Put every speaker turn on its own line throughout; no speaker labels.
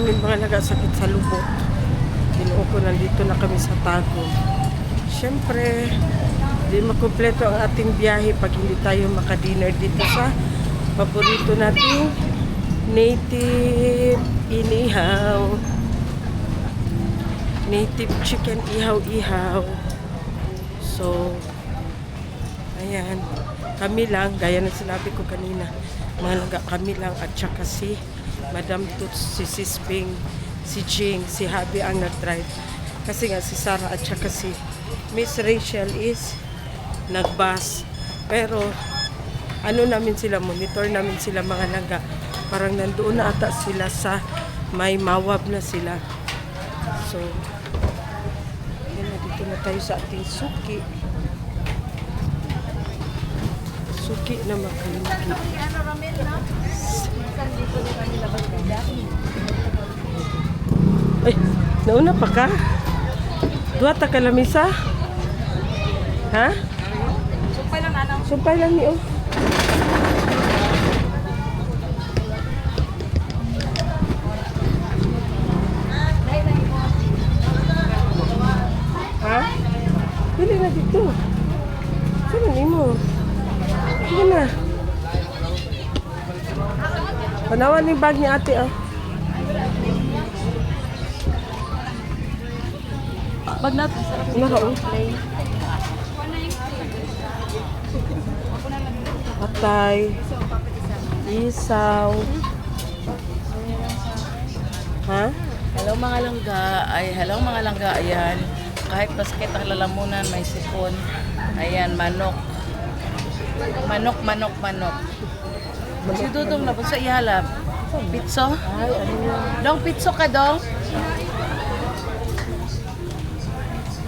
namin mga nagasakit sa lubot. Tinuo ko, nandito na kami sa Tagum. Siyempre, di makumpleto ang ating biyahe pag hindi tayo makadinner dito sa paborito nating native inihaw. Native chicken ihaw-ihaw. So, ayan. Kami lang, gaya ng sinabi ko kanina, mga langga kami lang at saka si Madam Toots, si Sisping, si Jing, si Habi ang nag-drive. Kasi nga si Sarah at saka si Miss Rachel is nag-bus. Pero ano namin sila, monitor namin sila mga langga. Parang nandoon na ata sila sa may mawab na sila. So, yun na, dito na tayo sa ating suki. Suki na makalugi. Ay, nauna pa ka? Dua ta ka lamisa? Ha?
Sumpay lang, anang.
Sumpay lang ni oh. Ha? Dili na dito. Saan ni mo? Sige na. Panawan yung bag ni ate oh.
Bag natin.
Naka oh. Patay. Isaw. Ha?
Hello mga langga. Hello mga langga. Ayan. Kahit basket ang lalamunan, may sipon. Ayan, manok. Manok. Si Dudong na po sa ihalap. Pitso?
Ay, ano yan?
Dong, pitso ka dong?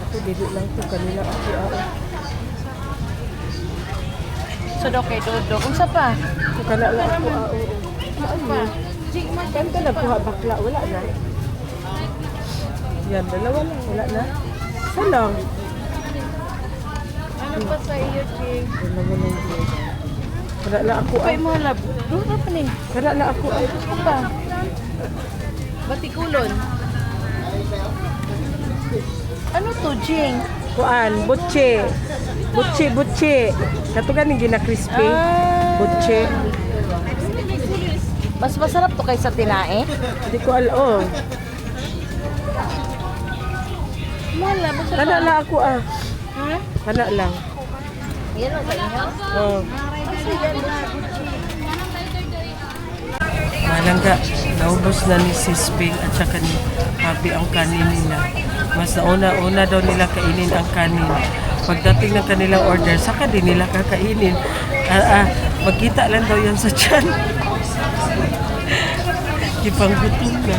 Ako, dili lang ito. Kanila ako ako.
So daw kay Dudong. Kung sa pa?
So, kanila ako ako. Ano pa? Kanta na kuha bakla. Wala na. Yan, dalawa lang. Wala na. Salang.
Ano pa sa iyo, Ching?
Dalawa lang dito. Kanila ako
Pay
ako.
mo lab. Duro pa ni.
Kanila ako ako.
Ano pa? Batikulon. Ano to, Jing?
Kuan, butche. Butche. Katugan yung gina-crispy. Butche.
Mas masarap to kaysa tinae.
Hindi ko alam. Oh.
Mala, basta
Kanila ako ah.
Ha?
Kana lang.
Yan ang sa inyo?
Oh.
Kasi yan na.
Malangga, naubos na ni Sisping at saka ni Papi ang kanin nila. Mas nauna daw nila kainin ang kanin. Pagdating ng kanilang order, saka din nila kakainin. Magkita lang daw yan sa tiyan. Ipanggutom na.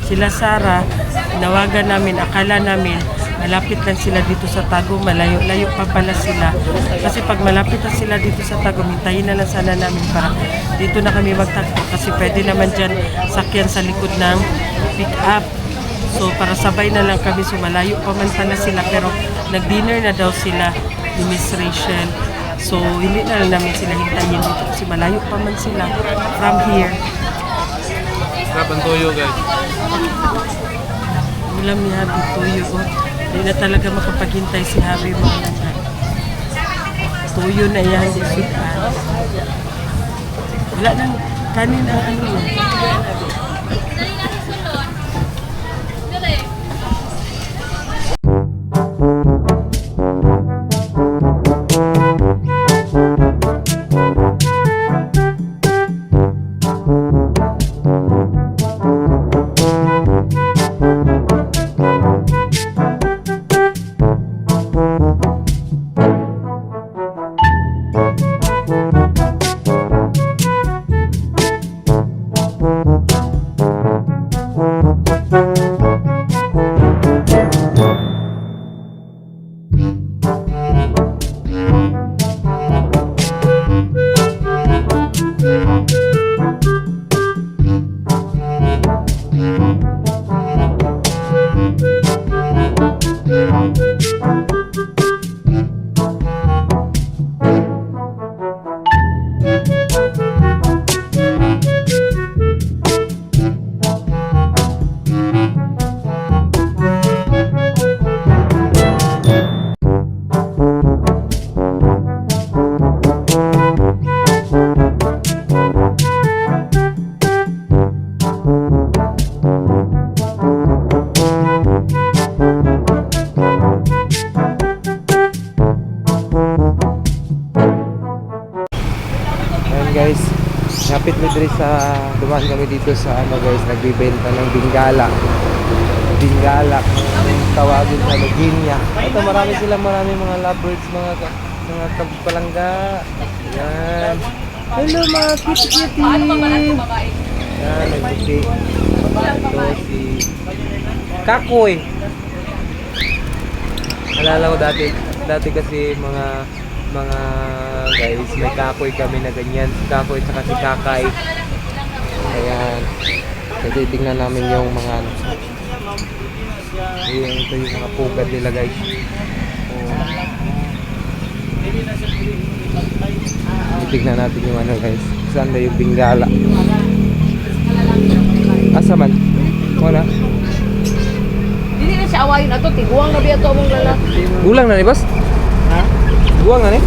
Sila Sarah, nawagan namin, akala namin, malapit lang sila dito sa Tagum, malayo-layo pa pala sila. Kasi pag malapit na sila dito sa Tagum, hintayin na lang sana namin para dito na kami magtakbo. Kasi pwede naman dyan sakyan sa likod ng pick-up. So para sabay na lang kami, so malayo pa man pala sila. Pero nag-dinner na daw sila ni Miss Rachel. So hindi na lang namin sila hintayin dito kasi malayo pa man sila from here.
Sarap ang toyo, guys.
Ulam ni Habi, tuyo. Oh. Hindi na talaga makapaghintay si Habi mga nanay. Tuyo na yan, di sweetan. Wala nang kanin ang ano yun.
malapit mi diri sa dumaan kami dito sa ano guys, nagbebenta ng bingala. Bingala kung tawagin sa Luginya. Ito marami mga lovebirds, mga kapalangga. Yan. Hello mga kitty. Yan, nagputi. Ito si Kakoy. Alala ko dati kasi mga guys, may kakoy kami na ganyan. Si Kakoy at si Kakay. Ayan. So titignan namin yung mga ito yung mga pugad nila guys. Titignan natin yung ano guys. Saan na yung bingala? Asa man? Wala.
Dili na siya awayin ato, tiguang na biya to mong lalaki.
Gulang na ni boss? Ha? Gulang na ni?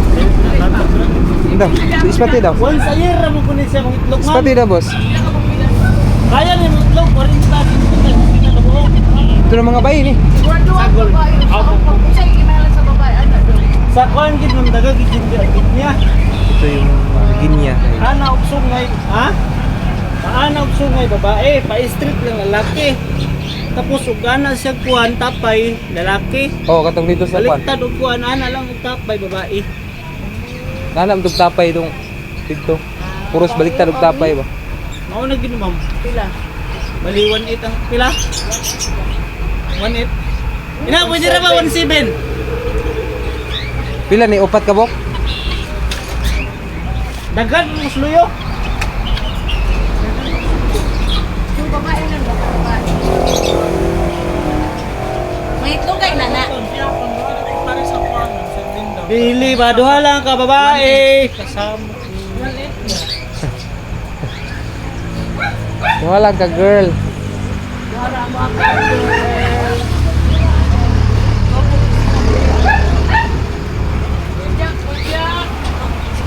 Daw, ispati daw.
Once a year mo kunin siya mong itlog man.
Ispati daw boss.
Kaya ni mong itlog 40 na buo.
Ito na mga bayi ni.
Sagol. Sa imalan sa babae ano.
Sa kuan gid mong daga gid niya.
Ito yung ginya.
Ana opsong ngay, ha? Ana opsong ngay babae, pa-strip lang lalaki. Tapos ug ana siya kuan tapay lalaki.
Oh, katong dito sa kwan.
Baliktad ug kuan ana lang ug tapay babae.
Nanam tug tapay dong dito. Puros baliktad og tapay ba?
Mao na gid ma'am.
Pila.
Bali 18 ang pila. 18. Ina pwede ra ba 17?
Pila ni upat ka bok?
Daghan mo sluyo.
Yung babae lang babae. May itlog kay nana.
Pili ba duha lang ka babae. Kasama.
Wala ka girl.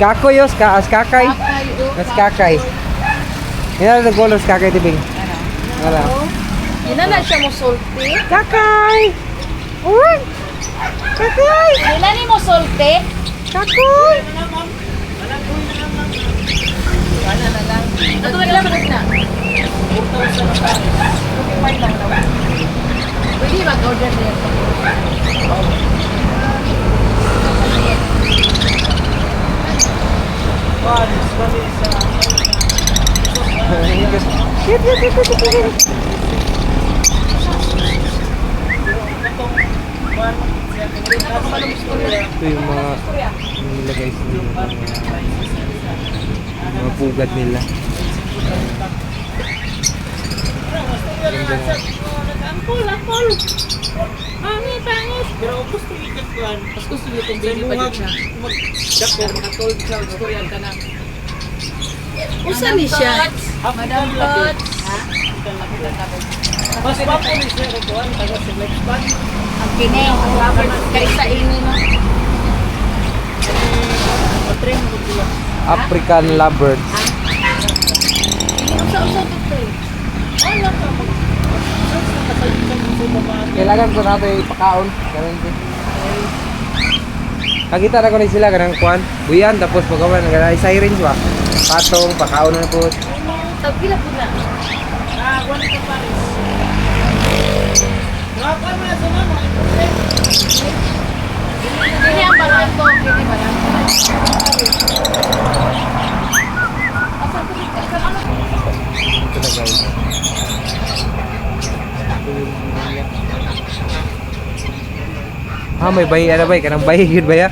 Kakoy yos, kakay. Mas kakay. Yan ang colors kakay tibing. Wala.
Ina na siya mo sulti.
Kakay. Uy. Kakay.
Ina ni mo sulti.
Kakoy.
Ano na lang. Ato na lang na. Pwede mag-order niya.
Ito yung mga nila guys, yung mga pugad nila. Ganda na.
Angkol. Pangit. Pero gusto ikat kuan. Pas gusto niyo tong bili pa siya. Magdako
Makatulog siya, storyan ka na. Usa ni siya? Madam Lots.
Mas papo ni siya kuan taga sa Black Span.
Ang kini, kaysa ini no.
Patring mo sila.
African lovebirds.
Usa to pre.
Wala ka mag.
Kailangan ko natin ipakaon. Ganun din. Nakita na ko na sila kanang kuan. Buyan tapos pagawa ng sirens ba? Patong, pakaon na po.
Tagpila po na.
Wala ka pares. Dapat na sa mama.
Kini ang barato, kini barato.
Ito na guys. Ito yung mga. May bayi ano ba? Kanang bayi yun ba ya?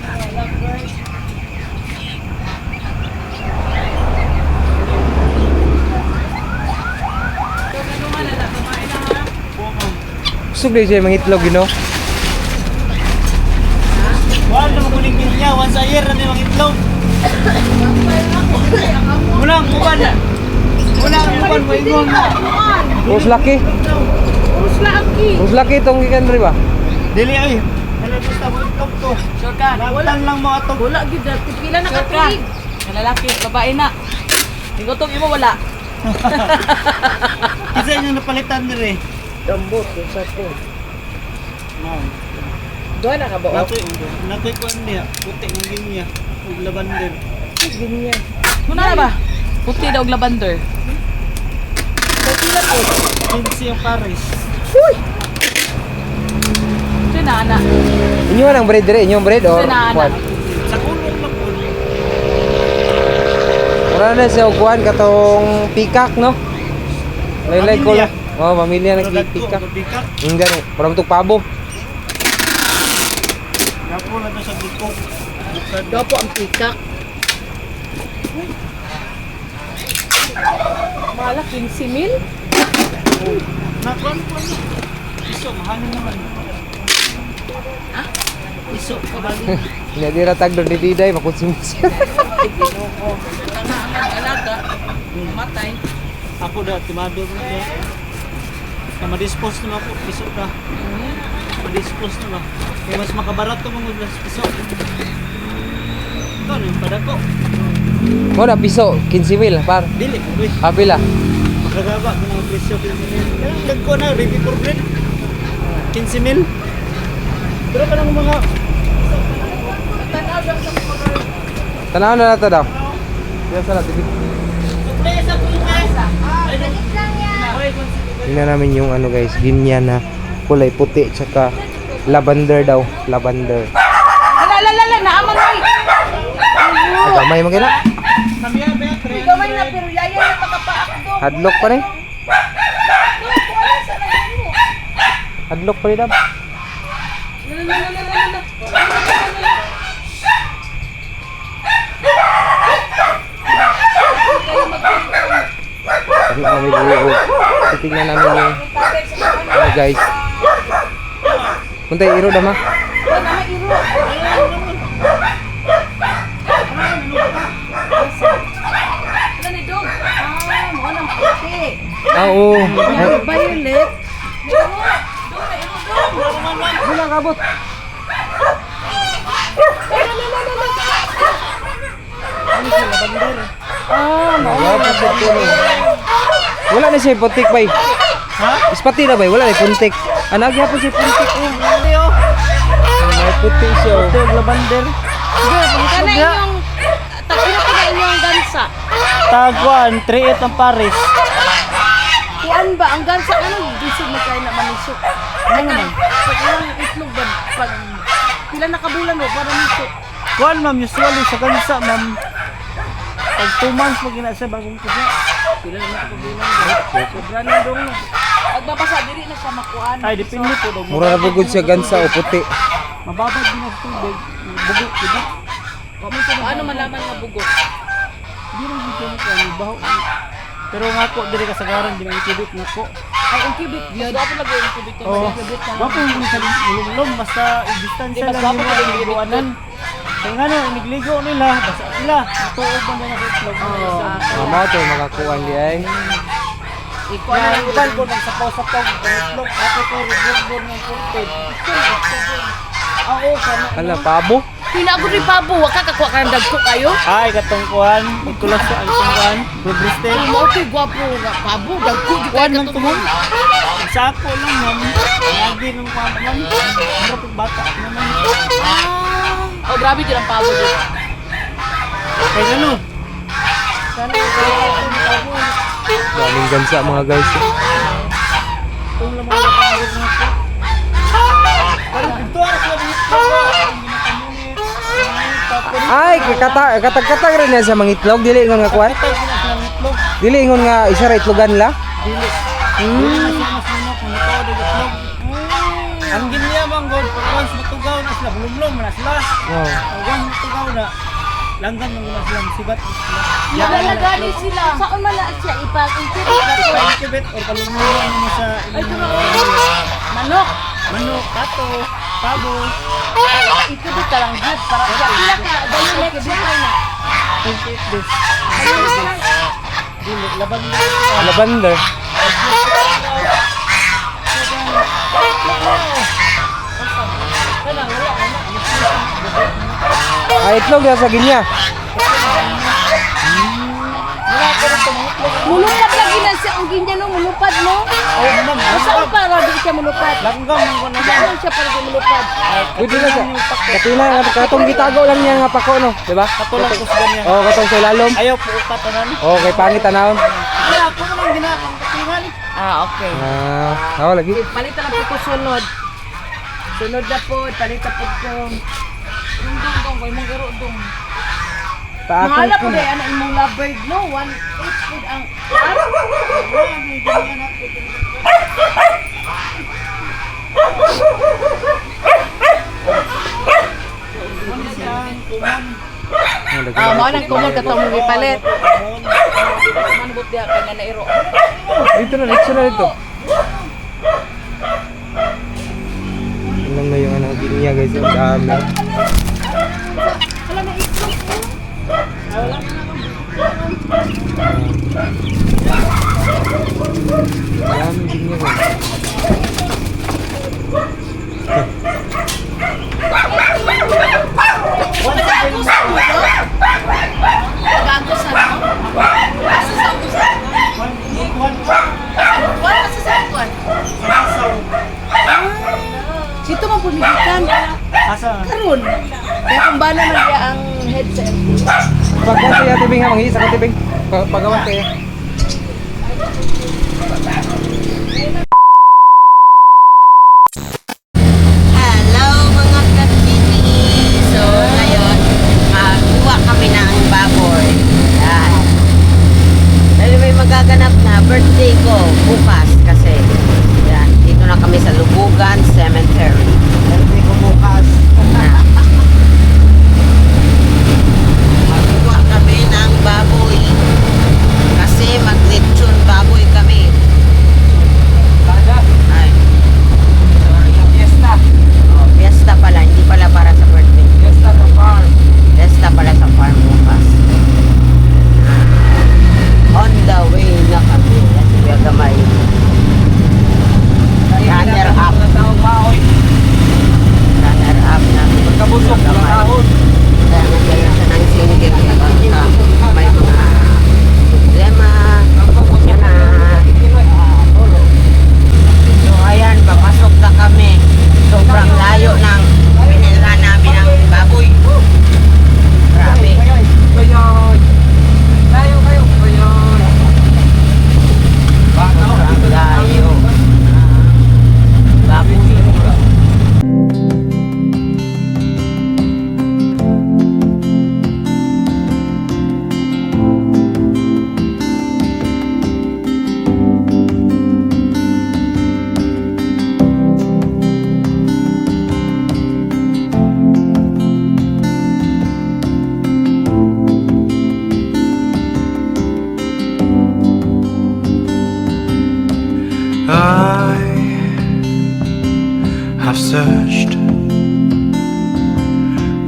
Gusto din siya mga itlog, you know?
Wala mo kuning niya once a year na may mga itlog. Unang kuban. Mo ingon mo.
Rose Lucky. Rose Lucky itong ikan rin ba?
Dili ay. Dili gusto mo itlog to.
Sure ka?
Wala lang mo ato.
Wala gid pila na katuig. Lalaki, babae na. Tingotong imo wala.
Kisa yung napalitan dire.
Gambot yung sa to.
Ma'am.
Doon na ka ba?
Nakoy ko niya. Puti ng ginya. Ug lavender.
Muna na ba? Puti daw og lavender.
Kinsi yung Paris.
Diyan na ana.
Inyo ang bread dire, inyong bread or
Ito na,
kuan?
Sa kulong lang po.
Mura na siya kuan katong peacock no? Laylay ko lang. Oh, pamilya
Pero dagko,
nag-peacock.
bikak.
Hindi gani, parang tuk pabo.
Gapo na to sa bukok.
Daw po ang pikak. Mahal 15,000.
Nakuan po na. Iso, mahal naman. Iso, mahal.
Hindi dira tag do dididay makonsumis.
Alaga. Matay.
Ako da, timado ko na. Na ma-dispose na ako, piso ka. Ma-dispose na ba? Kaya mas makabarat ko mga piso. Ito, yung padako.
Mo na piso 15,000 par.
Dili ko, guys.
Apila.
Magagaba ko ng presyo. Kaya nagko na, ready for bread. 15,000. Pero ka ng mga...
Tanaw na nato daw. Diyan sa lahat. Tingnan namin yung ano guys, ginya na kulay puti tsaka lavender daw, lavender.
Ala, naaman ay.
Agamay mo kina.
Gamay na pero yaya na makapaak do.
Hadlock pa rin. Hadlock pa rin daw. Ano kami dito? Titignan namin yung ano guys. Punta iro dama. Oo.
Violet.
Wala kabot. Wala na siya putik bay.
Ha?
Ispati na bay, wala na puntik. Anak gyapon siya puntik oh. May puti siya. oh.
Ito yung lavender.
Kana inyong takina pa inyong gansa.
Taguan, 3-8 ang Paris.
Kuan ba ang gansa ano bisig na kay na manisok. Ano naman? Pag ilang itlog ba pag pila na kabulan mo para nisok.
Kuan ma'am, usually sa gansa ma'am. Pag 2 months mo ginasa bagong kusa.
Pila na kabulan. Sobra na dong. Pagbabasa diri na siya makuan.
Ay, depende po daw.
Mura na bugod siya gansa o puti.
Mababad din ang tubig. Bugok, diba?
Paano malaman nga bugot?
Di rin dito mo ko, ano, baho. Pero nga po, diri kasagaran, di nang ikibit nga po.
Ay, ang cubit. Yun. Gusto lang yung cubit ko.
Oo.
Cubit na.
Bapo yung sa lulong, basta distansya
Di, mas
lang
bapo
yung
pa yung
liguanan. Kaya nga no, inigligo nila, basta sila. Natuog man yan ang itlog.
Mama to makakuan di ay.
Ikuan na lang
Iban ko nang sapaw-sapaw ng itlog. Ako ko, ribur-bur ng kurtid. Oo, kana.
Kala pabo.
Pinagod ni Pabo, wag ka kakuha ka ng dagko kayo.
Ay, katungkuhan. Ikulas ko ang tungkuhan. Progreste.
Ang mo kay gwapo nga Pabo, dagko di
Kuhan
kay
man tumon. Sako lang ma'am. Lagi ng kuhan man. Marapag bata naman.
Oh, grabe din ang Pabo din.
Kaya ano?
Daming gansa mga guys.
Kung lamang na pangawag na po. Parang dito na sila dito.
Ay, katag-katag rin yan sa mga itlog. Dili ingon nga kuan.
Patay na sila ng itlog.
Dili ingon nga isa ra itlogan la.
Dili. Dili na sila mas minok. Kung ito na itlog. Ang ginyamang god. Pag once matugaw na sila. Bulong-bulong na sila.
Oh.
Pag once matugaw na. Langgam na muna sila. Sibat na sila.
Nagalaga din sila. Saan man na siya ipag-incubate na to?
Pag-incubate or palungulan mo sa
Manok.
manok, pato, pabo.
Incubate ka lang good para sila ka dahil next week na.
28 days. Dili, laban na.
Lavender. Ay itlog na sa ginya.
Wala, pero
Mulupad lagi na siya. Ang ginya no, mulupad no. Masaan para di siya mulupad?
Langgam mo na ba?
Saan siya para di mulupad?
Pwede na siya. Katina, katong gitago lang niya nga pako, no? Diba?
Katulad ko sa ganyan.
Oo, katong sa ilalom.
Ayaw po upatanan.
Okay, pangit tanawon.
Kaya ako naman ginakang katingan.
Okay.
Ako lagi.
Palitan na po ko sunod. Sunod na po, palitan po ko. Dong, ko'y mong garo dong. Mahala po dahil anak imong lovebird, no? 1.8 po ang... Mao nang kumon ka mong ipalit. Manbot diha kay na nairo.
Dito na, dito. Ilang na yung ano, ginya guys, ang dami. Dami ginya guys.
Gago sa no? Asa sa usa? Wala sa sakwan. Sito man po nigikan.
Asa?
Karon. Kaya kung bala man diya ang headset.
Pagka siya tibing ha, manghisa ka tibing. Pagawan kayo.
Hello mga ka-TV! So ngayon, kuha kami ng baboy. Yan. Dahil may magaganap na birthday ko bukas kasi. Yan. Dito na kami sa Lubugan Cemetery. Birthday ko bukas. Kuha kami ng baboy. Kasi mag-lechon baboy kami. Ay. Oh, fiesta pala, hindi pala para sa birthday. Fiesta pala sa farm bukas. On the way na kami. Kasi gagamay. Runner up. Runner up na.
Pagkabusok, walang ahon.
Kaya nandiyan siya ng sinigil. May mga problema. Yan na. So ayan, papasok na kami. Sobrang layo ng pinilhan namin ang baboy. Grabe. Sobrang layo. Baboy.
I have searched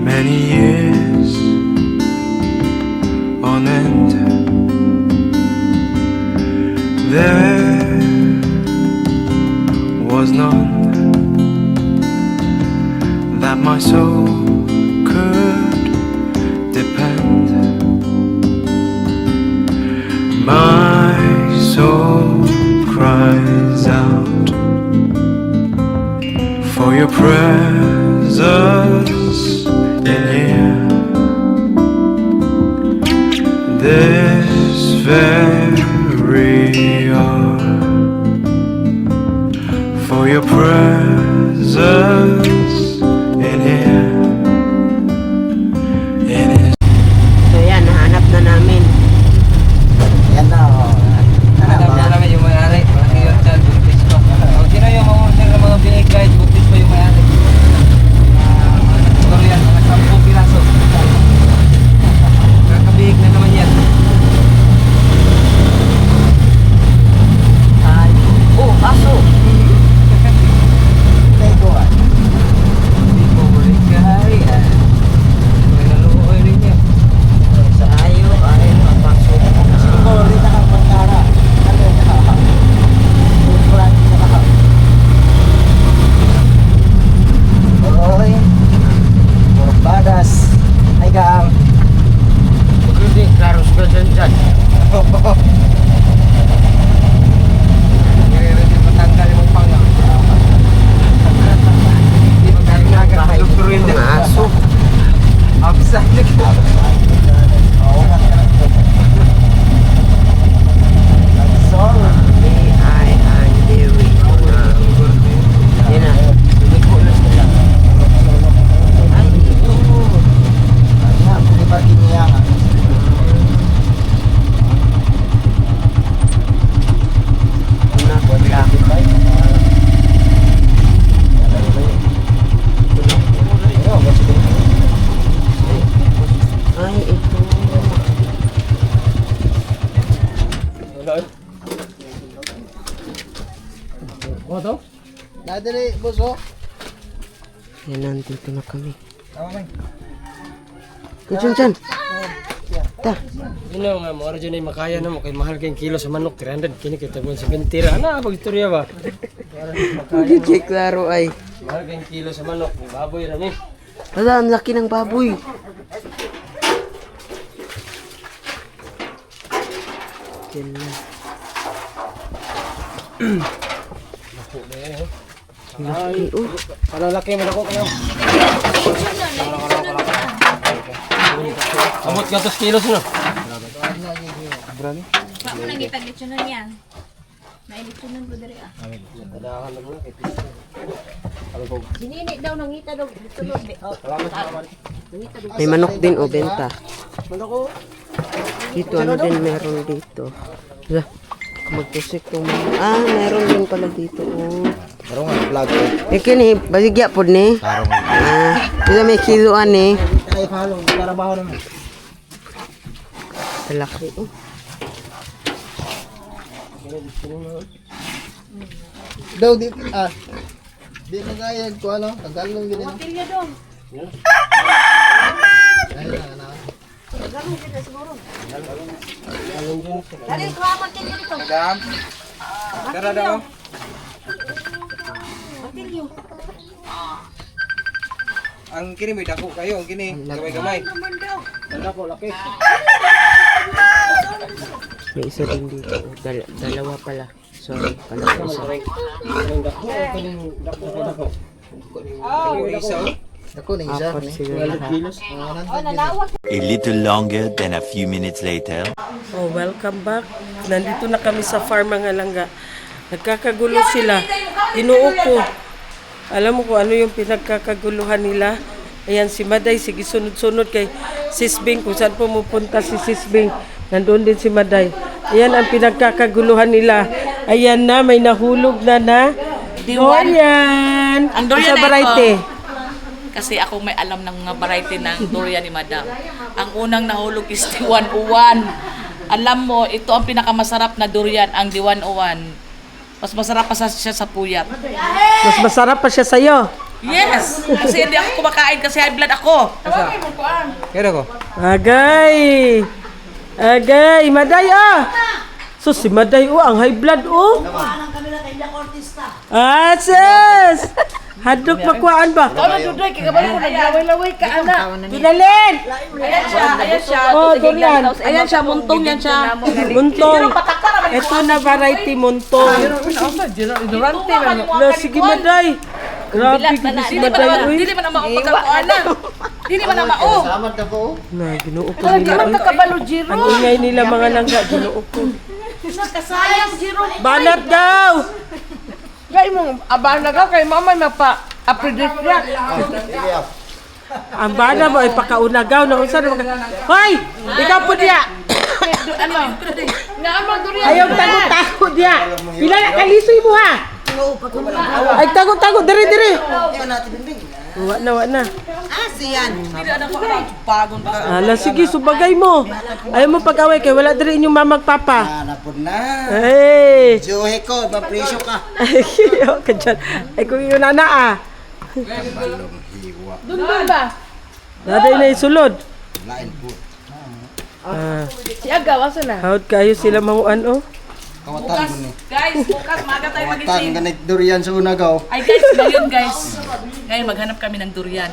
many years on end. There was none that my soul could depend. My soul cries out for your presence in here. This very hour, for your presence in here. In his
So yan, nahanap na namin. Yan na,
Alam na namin yung may-ari. Parang yun dyan, buntis pa. Kung sino yung mga ng mga binig guys, buntis pa yung may-ari. Mga siguro yan, mga 10 piraso. Kakabihig na naman yan.
Oh, aso.
Nadali, boss, oh.
Yan, nandito na kami. Chan. Ta.
Ino nga mo origin ay makaya na mo kay mahal kayong kilo sa manok 300 kini kita buwan sa bintira. Ana pag istorya ba?
Hindi klaro ay.
Mahal kayong kilo sa manok, may baboy ra ni.
Wala, ang laki ng baboy. Yan na. Laki, oh.
Ano laki man ako kayo? Abot ka 2 kilos no.
Ako nang ipag-litsunan yan. Nailitsunan ko diri ah.
Tadahan na mo kay
Sinini daw nangita daw litsunan.
May manok din, oh, benta. Dito, ano din meron dito. Wala. Magpusik tong manok. Ah, meron din pala dito, oh.
Pero nga vlog ko.
Kini, baligya po ni. Ito may kiloan ni.
Ay follow trabaho na mo.
Laki, oh.
Daw di di na kaya ko ano, tagalong gid na.
Pilya dong. Dali ko amat din dito.
Tara daw.
Pilyo.
Ang kini may dako kayo, ang kini gamay-gamay. Dako laki.
May isa din dito, oh. Dalawa pala. Sorry, pala isa.
Ang dako, kaning dako. Dako ni isa.
Apat sila lahat.
A little longer than a few minutes later.
Oh, welcome back. Nandito na kami sa farm mga langga. Nagkakagulo sila. Inuo ko. Alam mo kung ano yung pinagkakaguluhan nila? Ayan, si Maday, sige sunod-sunod kay Sisbing. Kung saan pumupunta si Sisbing, nandoon din si Maday. Ayan ang pinagkakaguluhan nila. Ayan na, may nahulog na durian.
Ang durian
Sa
na
variety.
Kasi ako may alam ng mga variety ng durian ni Madam. Ang unang nahulog is D101. Alam mo, ito ang pinakamasarap na durian, ang D101. Mas masarap pa siya sa puyat.
Mas masarap pa siya sa'yo.
Yes! Kasi hindi ako kumakain kasi high blood ako.
Kaya ko.
Agay! Agay! Maday So si Maday ang high blood sis! Hadok makuhaan ba?
Ano duday kay kabalo ko naglaway-laway ka ana.
Pinalin!
Ayan siya.
Oh, durian.
Ayan siya, muntong yan siya.
Muntong. Ito na variety muntong.
Durante man.
Na, sige Maday. Grabe gini si Maday.
Dili man ang maupagkakuanan. Dili man ang mao.
Na, ginuo ko
Kaya
nila.
man kabalo Jiro.
Ang ingay nila mga langga, ginuo ko.
Kasayang Jiro.
Banat daw!
Kay mo abang na ka kay mama mapa-appreciate niya.
Ang bana mo ay pakaunagaw na unsa na Hoy! Ikaw po diya!
Ano? Naama durian.
Ayaw tago-tago diya! Pila na kalisoy mo ha! Ay tago-tago, diri! Wa na.
Dili na ko alam. Pagod pa.
Ala, sige, subagay mo. Ayaw mo pag-away kay wala diri inyong mamagpapa.
Napod na.
Hey!
Johe ko, mapresyo ka.
Ay, kiyo ka dyan. Ay, kung yun na
Dundun ba?
Daday na isulod.
Lain po.
Si Agaw asa na?
Hawad kayo sila manguan, oh.
Kawatan mo ni.
Guys, bukas maaga tayo
Kawatan
magising.
ganit durian sa unagaw.
Ay guys, ngayon guys. Ngayon maghanap kami ng durian.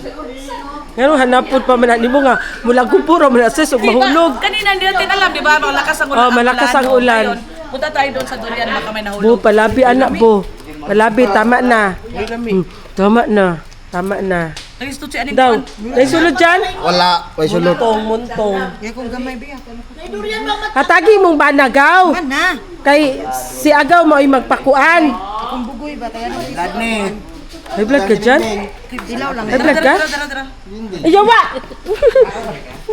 Ngayon, hanapod pa man mo nga. Mula kupuro, manasis, ug mahulog.
Kanina hindi natin alam, di ba? Malakas ang ulan.
Oh, malakas ang ulan.
Ngayon, punta tayo doon sa durian, baka may
Bo,
nahulog.
palabi anak, bo. Palabi, tama na. Tama na.
Nag-isto si Aning
Daw,
Kuan.
naisulod dyan?
Wala, may sulot.
Muntong. Hatagi mong banagaw. Kay si Agaw mo ay magpakuan.
Lad ni.
May blood ka dyan? May blood ka?
Dara.
Ayawa!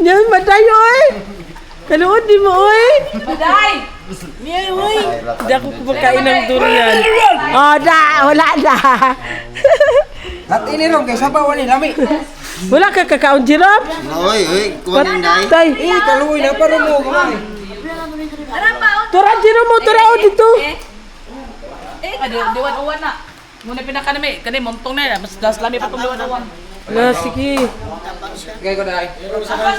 Yan, Maday, oy! Kaluod di mo, oy!
Maday!
Hindi ako kumakain ng durian. Oh, wala na.
At inirong kay sabaw ni lami.
Wala ka kakaon, Jirop?
Oy, kuwan day.
Patay.
Kaluoy na para mo kamay.
Tura, Jirop mo, tura o dito.
Diwan-uwan na. Muna pinaka nami, kani montong na mas das lami pa tong 101.
Wala, sige.
Kaya ko na.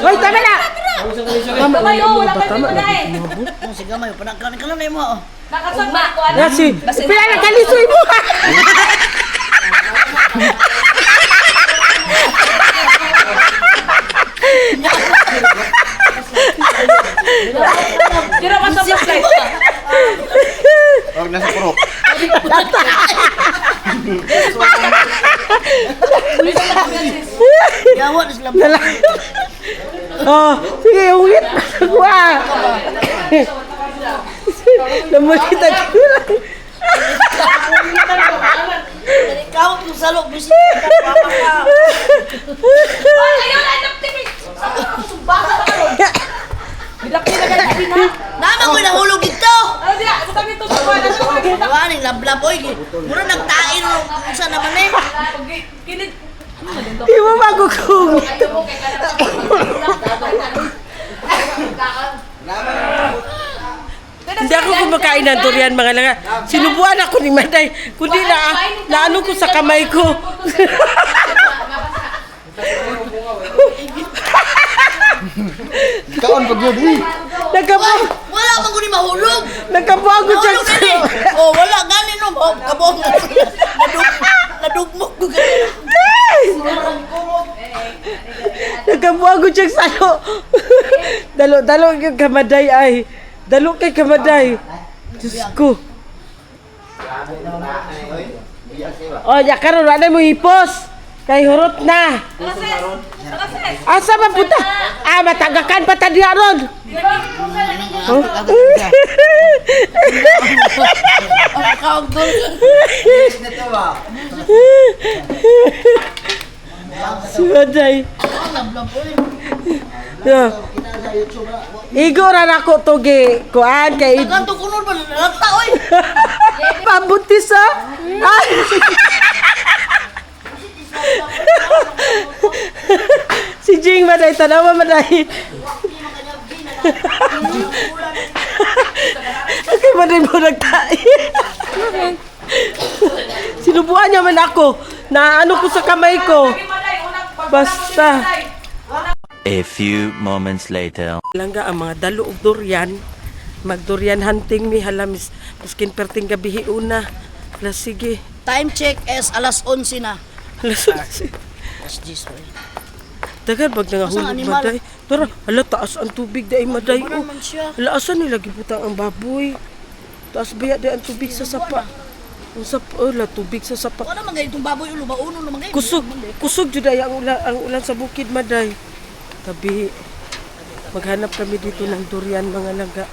Hoy, tama na! Tama na,
wala
ba? Tama na.
Sige mayo, panagkanin ka na mo.
Nakasagma ko
Ya, si. Pila na kalisoy mo!
Tira pa sa flashlight.
Huwag na sa purok.
Yawa na sila.
Oh, sige, uwit. Wah! Namalita ko lang.
Ikaw yung salok, bisip ka, papa ka.
Ayun, anak timi. Basa ka ron. Bilaki na ganyan na.
Naman ko nahulog dito.
Ano dia? Sa tabi to sa na.
Wani, lablab, oy. Mura nagtain mo. Isa naman eh.
Kinig.
Iba magukong. Hindi ako kumakain ng durian mga laga. Sinubuan ako ni Maday. Kundi naano ko sa kamay ko.
Kaon pag yun, eh.
Nagkabuang.
Wala man ko ni mahulog.
Nagkabuang ko dyan
Mahulog
sa...
gani. Oh, wala gani no. Kabong. Nadugmok ko gani.
Nagkabuang ko dyan sa ano. Dalo yung kamaday ay. Dalo kay kamaday. Diyos ko. Oh, ya karon wala mo hipos. Kay hurot na. Asa ba puta? Ah, matagakan pa ta diha ron. Oh. Suday. Yeah. Igo ra nako toge kuan kay
Kanto kunod ba nalata oy.
pambutis ah. Si Jing maday tanawa maday. Okay maday mo nagtai. Sinubuan niya man ako na ano ko sa kamay ko. Basta.
A few moments later.
Langga ang mga dalo og durian. Mag-durian hunting mi halamis. Maskin perting gabi una. Ala sige.
Time check is alas 11 na.
Alas
Alas 10 oy.
dagan pag
Asang
nangahulog
animal?
maday. Tara, hala taas ang tubig dai maday.
Wala
Oh.
man siya.
Hala asan nila gibutang ang baboy. Taas baya di ang tubig sa sapa. Ang sapa, la tubig sa sapa.
Wala man ganitong baboy ulo ba uno naman ganito.
Kusog jud ay ang ulan sa bukid maday. Tabi. Maghanap kami dito ng durian mga langga.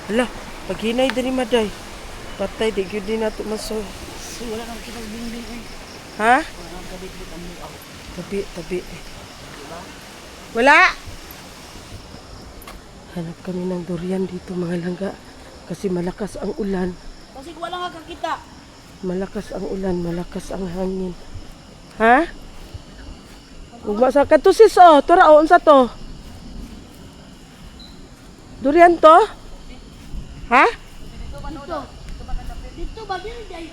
Hala, paghinay diri maday. Patay di gyud din nato maso.
Wala nang kita bingbing eh.
Ha? Tabi. Wala! Hanap kami ng durian dito mga langga. Kasi malakas ang ulan.
Kasi wala nga kakita.
Malakas ang ulan, malakas ang hangin. Ha? Ugma sa katusis oh. Tura oh, unsa to? Durian to? Ha?
Dito ba din day?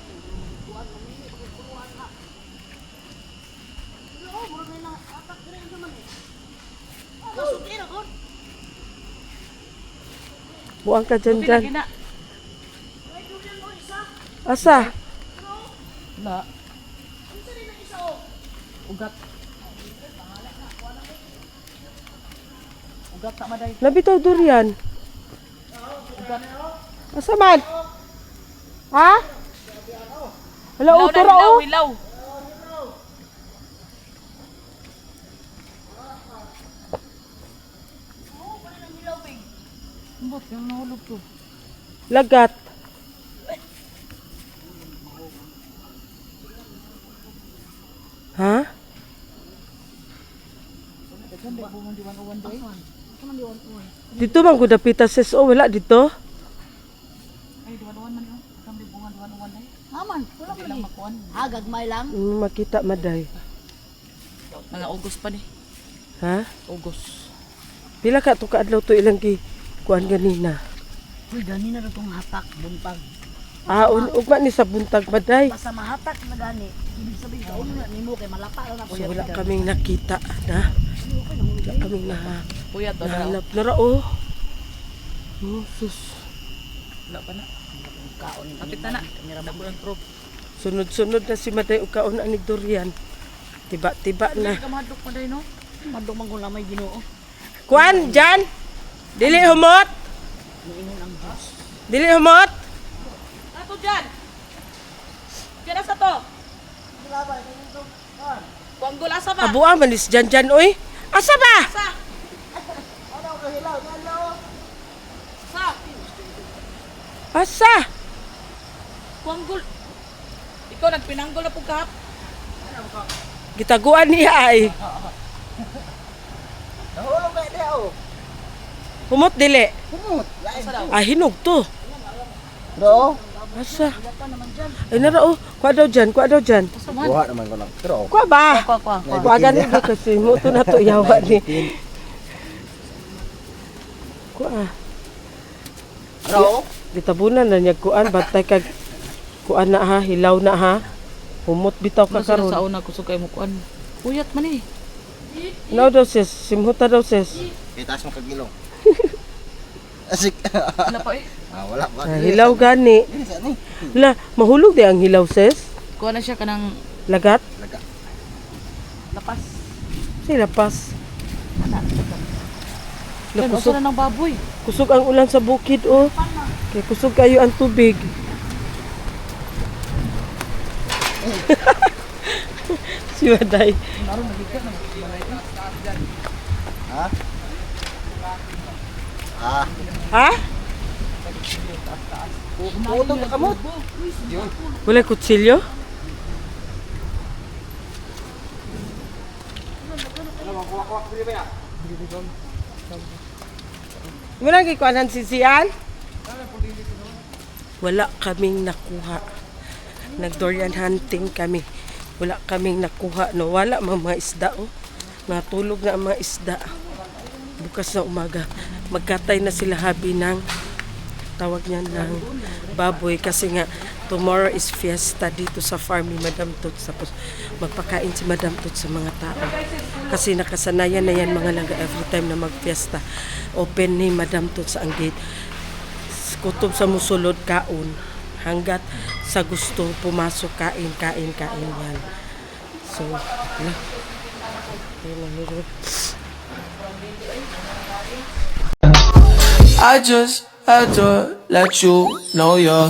Buang ka dyan dyan. Asa?
Na. Ugat. Ugat ta maday.
Nabitaw durian. Asa man? Ha? Hala,
Ilaw
utura
na,
oh.
ilaw. Ambot, yung nahulog to.
Lagat. Ha? Dito bang ko dapita sis oh, wala dito?
Haman, wala pa ni. Gagmay lang.
Makita maday.
Mga August pa ni.
Ha?
August.
Pila ka to kaadlaw to ilang ki kuan ganina.
Uy, gani na itong hapak, bumpag.
Ugma ni sa buntag maday.
Basta mahatak na gani. Ibig sabihin ka una nimo kay malapa lang na
So, wala kaming nakita na. Wala kaming
Kuya, to na.
nahanap na rao. Oh, sus.
Wala pa na. Kapit na na. Dabulang proof.
Sunod-sunod na si Maday ug kaon ani durian. Tiba-tiba na.
Kamadok pa day no. Madok man kung lamay Ginoo.
Kuan, Jan? Dili humot? Dili humot?
Ato dyan! Kira sa to? Kuanggol asa ba?
Abuang manis Jan, oy. Asa ba?
Sa? Sa?
Asa?
Kuanggol. Ikaw nagpinanggol na po kahap.
Gitaguan niya ay. Humot dili. Hinog to.
Bro,
Asa? Ay narao. Kuha daw dyan.
kuha naman ko lang. Pero,
Kuha ba? Kuha ganun ba kasi mo to na to yawa ni. Kuha.
bro,
Gitabunan na niya kuan batay kag kuan na ha, hilaw na ha. Humot bitaw ka
Sa
karon.
una kusog kay mo kuan. Puyat man eh.
Now daw sis, simhuta daw sis.
itaas mo kagilong. Asik.
Wala pa eh.
Wala pa.
Hilaw gani. Hala, mahulog di ang hilaw sis.
Kuha na siya kanang
Lagat.
lapas.
Sila pas.
Yan, uso na ng baboy.
Kusog ang ulan sa bukid oh. Kay kusog kayo ang tubig. Si Maday. Ha?
Putong ka kamot.
Wala kutsilyo? Wala gikuanan sisian? Wala kaming nakuha. Nag-durian hunting kami. Wala kaming nakuha. No, wala mga isda. Oh. Natulog na ang mga isda. Bukas na umaga. Magkatay na sila habi ng tawag niya ng baboy kasi nga tomorrow is fiesta dito sa farm ni Madam Toots. Tapos magpakain si Madam Toots sa mga tao. Kasi nakasanayan na yan mga langga every time na magfiesta. Open ni Madam Toots ang gate. Kutob sa musulod kaon. Hanggat sa gusto pumasok kain yan. So, wala.
I just had to let you know you're